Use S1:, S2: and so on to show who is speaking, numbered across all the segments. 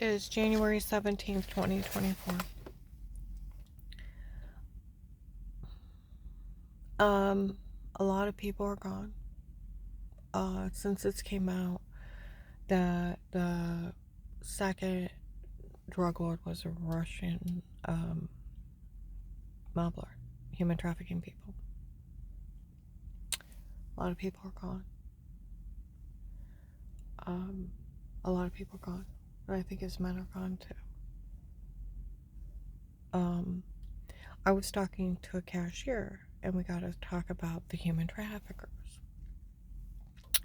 S1: is January 17th, 2024. A lot of people are gone. Since it came out that the second drug lord was a Russian mob lord, human trafficking people. A lot of people are gone. A lot of people are gone. And I think his men are gone too. I was talking to a cashier and we got to talk about the human traffickers.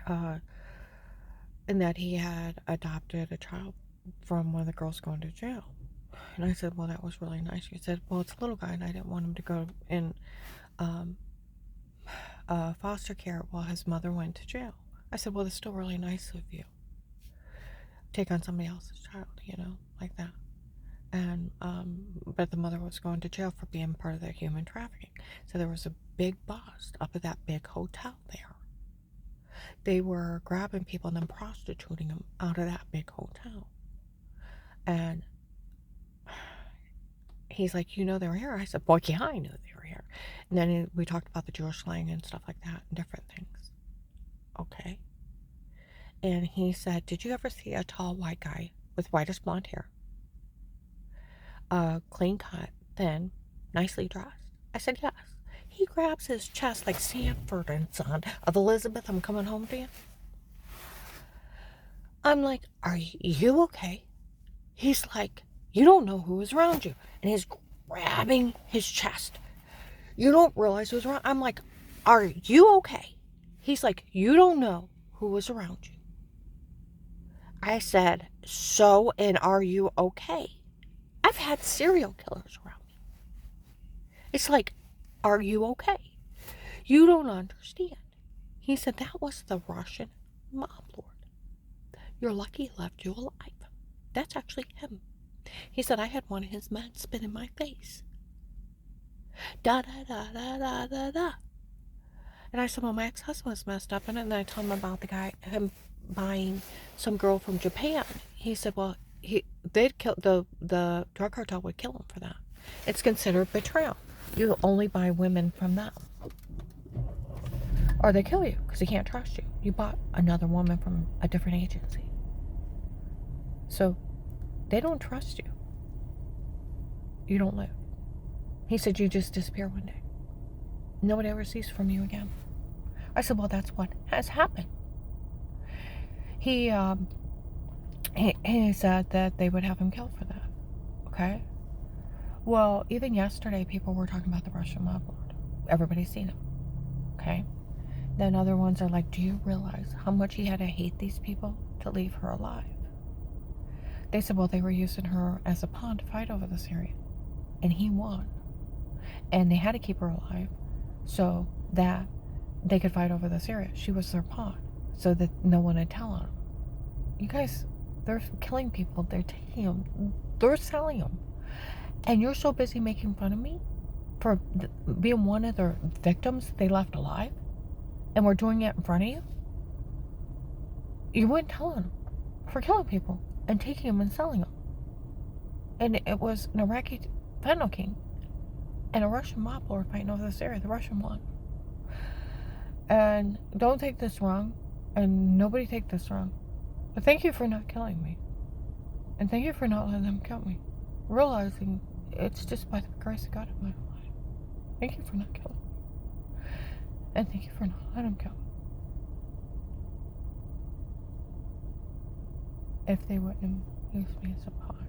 S1: And that he had adopted a child from one of the girls going to jail. And I said, well, that was really nice. He said, well, it's a little guy and I didn't want him to go in foster care while his mother went to jail. I said, well, it's still really nice of you. Take on somebody else's child, like that. And but the mother was going to jail for being part of that human trafficking. So there was a big bust up at that big hotel there. They were grabbing people and then prostituting them out of that big hotel. And he's like, they were here? I said, well, yeah, I knew they were here. And then we talked about the Jewish slang and stuff like that and different things. Okay. And he said, did you ever see a tall white guy with whitish blonde hair? Clean cut, thin, nicely dressed? I said, yes. He grabs his chest like Sanford and Son of Elizabeth, I'm coming home to you. I'm like, are you okay? He's like, you don't know who is around you. And he's grabbing his chest. You don't realize who's around. I'm like, are you okay? He's like, you don't know who was around you. I said, so, and are you okay? I've had serial killers around me. It's like, are you okay? You don't understand. He said, that was the Russian mob lord. You're lucky he left you alive. That's actually him. He said, I had one of his men spit in my face. Da da da da da da da. And I said, well, my ex-husband was messed up in it. And I told him about him buying some girl from Japan. He said, well, they'd kill the drug cartel would kill him for that. It's considered betrayal. You only buy women from them, or they kill you because they can't trust you. You bought another woman from a different agency, so they don't trust you. You don't live. He said, you just disappear one day. Nobody ever sees from you again. I said, well, that's what has happened. He said that they would have him killed for that. Okay? Well, even yesterday, people were talking about the Russian mob lord. Everybody's seen him. Okay? Then other ones are like, do you realize how much he had to hate these people to leave her alive? They said, well, they were using her as a pawn to fight over this area. And he won. And they had to keep her alive so that they could fight over this area. She was their pawn, so that no one would tell on them. You guys, they're killing people. They're taking them. They're selling them. And you're so busy making fun of me for being one of their victims they left alive, and we're doing it in front of you. You wouldn't tell on them for killing people and taking them and selling them. And it was an Iraqi fentanyl king and a Russian mob lord fighting over this area. The Russian won. And don't take this wrong, and nobody take this wrong, but thank you for not killing me, and thank you for not letting them kill me, realizing it's just by the grace of God in my life. Thank you for not killing me, and thank you for not letting them kill me. If they wouldn't have used me as a pawn,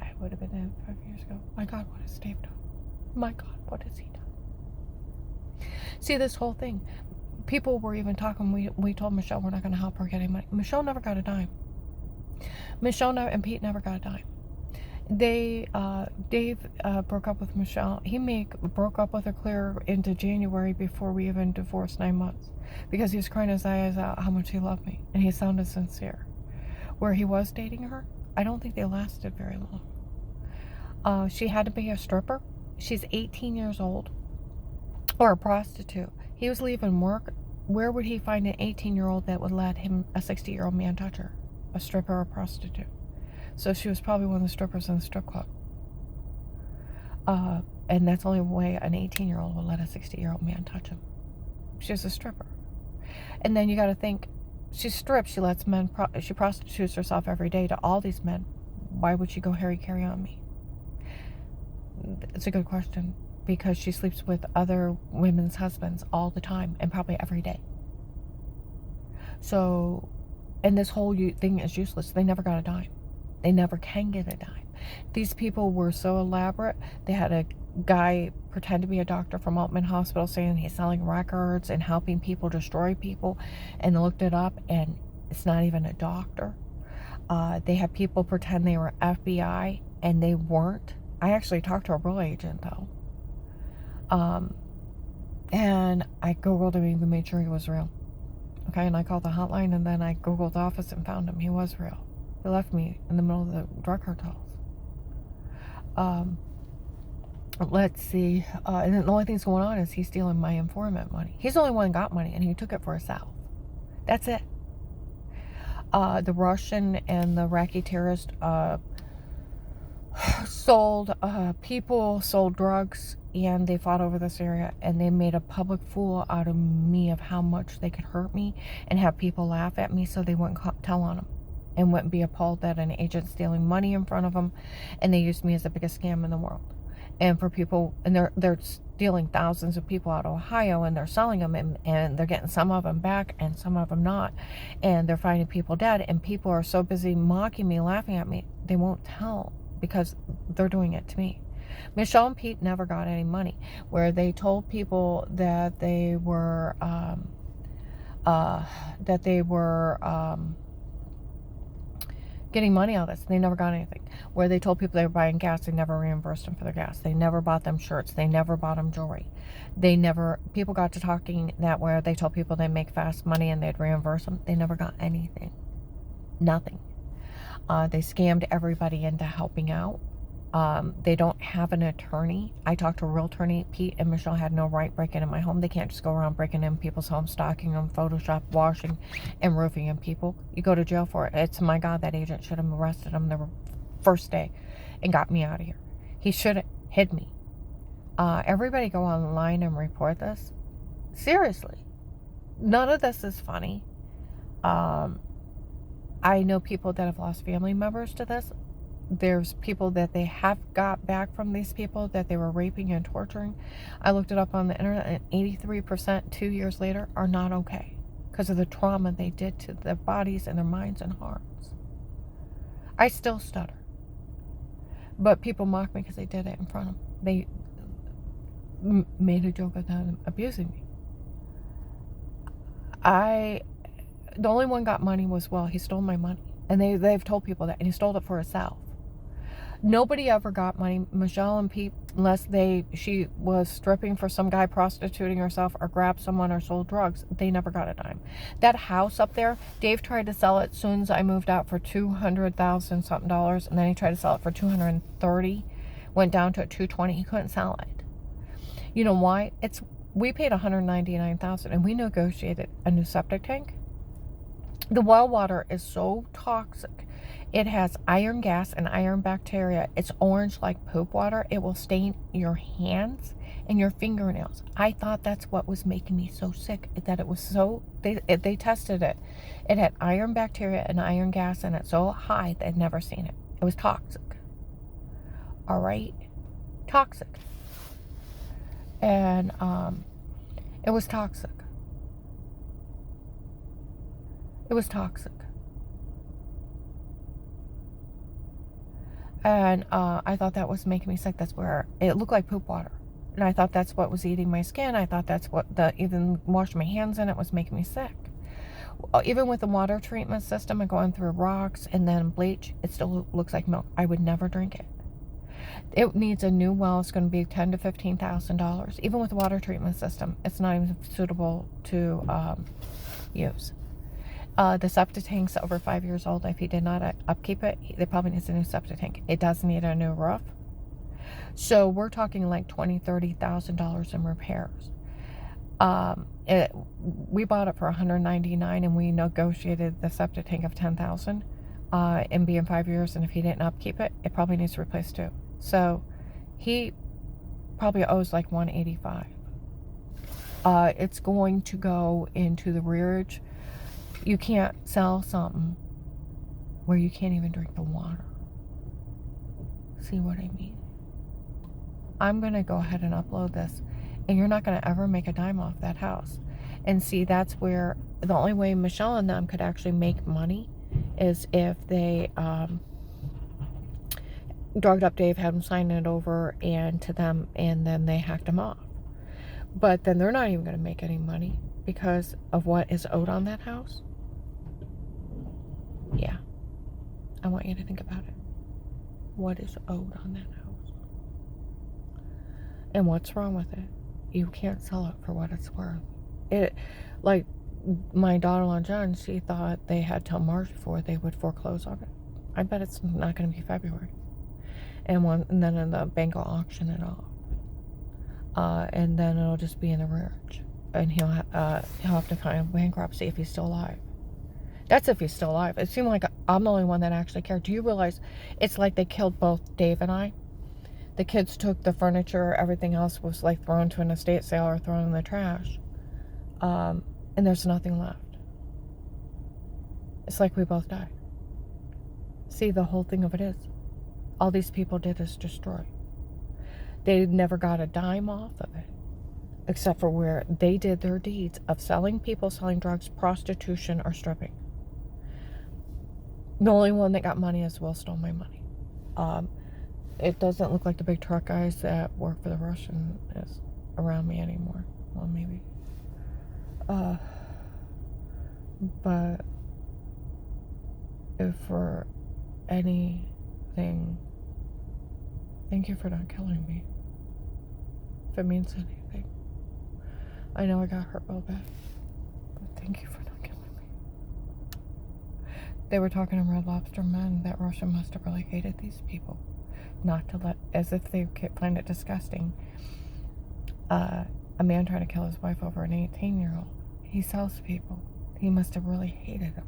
S1: I would have been dead 5 years ago. My God, what has Dave done? My God, what has he done? See, this whole thing, people were even talking, we told Michelle we're not going to help her get any money. Michelle never got a dime. Michelle and Pete never got a dime. Dave broke up with Michelle. He broke up with her clear into January before we even divorced 9 months, because he was crying his eyes out how much he loved me, and he sounded sincere. Where he was dating her, I don't think they lasted very long. She had to be a stripper. She's 18 years old. Or a prostitute. He was leaving work. Where would he find an 18-year-old that would let him, a 60-year-old man, touch her? a stripper or a prostitute. So she was probably one of the strippers in the strip club. And that's the only way an 18-year-old will let a 60-year-old man touch him. She's a stripper. And then you got to think, she strips, she lets men, she prostitutes herself every day to all these men. Why would she go carry on me? It's a good question, because she sleeps with other women's husbands all the time and probably every day. So, and this whole thing is useless. They never got a dime. They never can get a dime. These people were so elaborate. They had a guy pretend to be a doctor from Altman Hospital saying he's selling records and helping people destroy people, and they looked it up and it's not even a doctor. They had people pretend they were FBI and they weren't. I actually talked to a real agent though. And I Googled him, even made sure he was real. Okay, and I called the hotline, and then I Googled the office and found him. He was real. He left me in the middle of the drug cartels. Let's see. And then the only thing that's going on is he's stealing my informant money. He's the only one who got money, and he took it for himself. That's it. The Russian and the Iraqi terrorist sold drugs, and they fought over this area, and they made a public fool out of me of how much they could hurt me and have people laugh at me so they wouldn't tell on them and wouldn't be appalled that an agent stealing money in front of them. And they used me as the biggest scam in the world. And for people, and they're stealing thousands of people out of Ohio, and they're selling them, and they're getting some of them back and some of them not, and they're finding people dead, and people are so busy mocking me, laughing at me, they won't tell because they're doing it to me. Michelle and Pete never got any money, where they told people that they were getting money out of this. They never got anything. Where they told people they were buying gas, they never reimbursed them for their gas. They never bought them shirts. They never bought them jewelry. People got to talking that where they told people they'd make fast money and they'd reimburse them. They never got anything. Nothing. They scammed everybody into helping out. They don't have an attorney. I talked to a real attorney. Pete and Michelle had no right breaking in my home. They can't just go around breaking in people's homes, stalking them, Photoshop, washing, and roofing in people. You go to jail for it. It's, my God, that agent should have arrested them the first day and got me out of here. He should have hid me. Everybody go online and report this. Seriously. None of this is funny. I know people that have lost family members to this. There's people that they have got back from these people that they were raping and torturing. I looked it up on the internet, and 83% 2 years later are not okay because of the trauma they did to their bodies and their minds and hearts. I still stutter. But people mock me because they did it in front of them. They made a joke of them abusing me. The only one got money was, well, he stole my money. And they've told people that, and he stole it for himself. Nobody ever got money. Michelle and Pete, unless she was stripping for some guy, prostituting herself, or grabbed someone or sold drugs, they never got a dime. That house up there, Dave tried to sell it as soon as I moved out for $200,000 something, and then he tried to sell it for $230. Went down to $220. He couldn't sell it. You know why? We paid $199,000, and we negotiated a new septic tank. The well water is so toxic. It has iron gas and iron bacteria. It's orange like poop water. It will stain your hands and your fingernails. I thought that's what was making me so sick, that it was so, they tested it. It had iron bacteria and iron gas in it so high they'd never seen it. It was toxic. All right? Toxic. And it was toxic. It was toxic. And I thought that was making me sick. That's where it looked like poop water. And I thought that's what was eating my skin. I thought that's what even washing my hands in it was making me sick. Even with the water treatment system and going through rocks and then bleach, it still looks like milk. I would never drink it. It needs a new well. It's going to be $10,000 to $15,000. Even with the water treatment system, it's not even suitable to use. The septic tank's over 5 years old. If he did not upkeep it, they probably needs a new septic tank. It does need a new roof. So we're talking like $20,000 to $30,000 in repairs. We bought it for $199, and we negotiated the septic tank of $10,000. and be in 5 years, and if he didn't upkeep it, it probably needs replaced too. So he probably owes like $185. It's going to go into the rearage. You can't sell something where you can't even drink the water. See what I mean? I'm going to go ahead and upload this, and you're not going to ever make a dime off that house. And see, that's where the only way Michelle and them could actually make money is if they drugged up Dave, had him sign it over and to them, and then they hacked him off. But then they're not even going to make any money because of what is owed on that house. Yeah. I want you to think about it. What is owed on that house? And what's wrong with it? You can't sell it for what it's worth. It, like, my daughter-in-law Jen, she thought they had till March before they would foreclose on it. I bet it's not going to be February. And then the bank will auction it off. And then it'll just be in the rearage. And he'll have to file bankruptcy if he's still alive. That's if he's still alive. It seemed like I'm the only one that actually cared. Do you realize it's like they killed both Dave and I? The kids took the furniture, everything else was like thrown to an estate sale or thrown in the trash. And there's nothing left. It's like we both died. See, the whole thing of it is, all these people did is destroy. They never got a dime off of it, except for where they did their deeds of selling people, selling drugs, prostitution, or stripping. The only one that got money is Will stole my money. It doesn't look like the big truck guys that work for the Russian is around me anymore. Well, maybe. But if for anything, thank you for not killing me. If it means anything. I know I got hurt real bad, but thank you for not killing me. They were talking to Red Lobster men that Russia must have really hated these people. Not to let, as if they find it disgusting. A man trying to kill his wife over an 18-year-old. He sells people. He must have really hated them.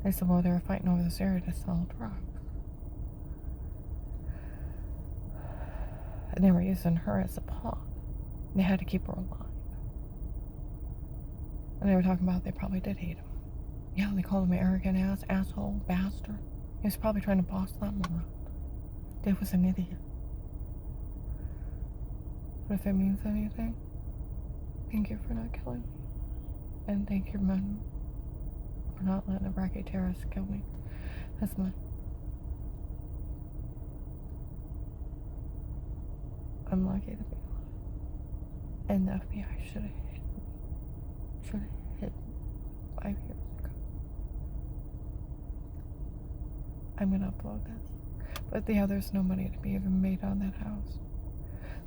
S1: They said, well, they were fighting over this area to sell drugs. And they were using her as a pawn. They had to keep her alive. And they were talking about they probably did hate him. Yeah, they called him an arrogant ass, asshole, bastard. He was probably trying to boss them around. Dave was an idiot. But if it means anything, thank you for not killing me. And thank your men for not letting the bracket terrorists kill me. That's mine. I'm lucky to be alive. And the FBI should have hit 5 years ago. I'm gonna upload this. But yeah, there's no money to be even made on that house.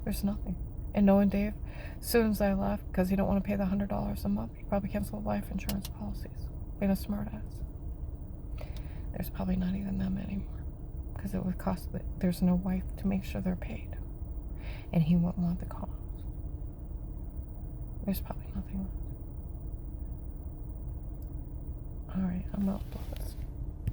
S1: There's nothing. And knowing Dave, as soon as I left, because he don't want to pay the $100 a month, he probably canceled life insurance policies. Being a smart ass. There's probably not even them anymore. Because it would cost, there's no wife to make sure they're paid. And he wouldn't want the cost. There's probably nothing left. Alright, I'm gonna upload it.